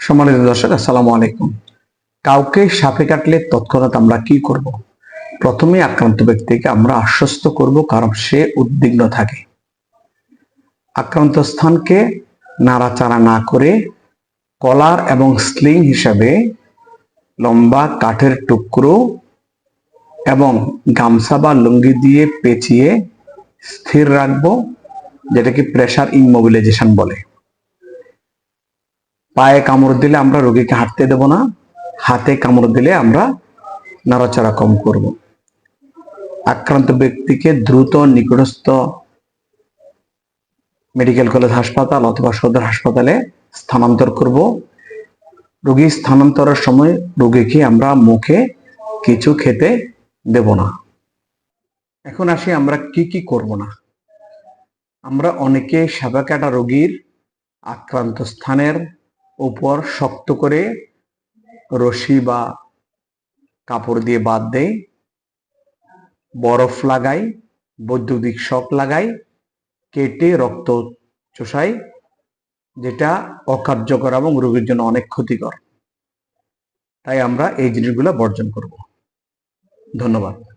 সম্মানিত দর্শক, আসসালামু আলাইকুম। কাউকে সাপে কাটলে তৎক্ষণাৎ আমরা কি করব? প্রথমে আক্রান্ত ব্যক্তিকে আমরা আশ্বস্ত করব, কারণ সে উদ্বিগ্ন থাকে। আক্রান্ত স্থানকে নাড়াচাড়া না করে কলার এবং স্লিং হিসাবে লম্বা কাঠের টুকরো এবং গামছা বা লুঙ্গি দিয়ে পেঁচিয়ে স্থির রাখবো, যেটাকে প্রেসার ইমমোবিলাইজেশন বলে। পায়ে কামড় দিলে আমরা রোগীকে হাঁটতে দেব না, হাতে কামড় দিলে আমরা নাড়াচাড়া কম করব। আক্রান্ত ব্যক্তিকে দ্রুত নিকটস্থ মেডিকেল কলেজ হাসপাতাল অথবা সদর হাসপাতালে স্থানান্তর করব। রোগী স্থানান্তরের সময় রোগীকে আমরা মুখে কিছু খেতে দেব না। এখন আসি আমরা কি কি করব না। আমরা অনেকে সাপে কাটা রোগীর আক্রান্ত স্থানের উপর শক্ত করে রশি বা কাপড় দিয়ে বাঁধ দেই, বরফ লাগাই, বৈদ্যুতিক শক লাগাই, কেটে রক্ত চোষাই, যেটা অকার্যকর এবং রোগীর জন্য অনেক ক্ষতিকর। তাই আমরা এই জিনিসগুলো বর্জন করব। ধন্যবাদ।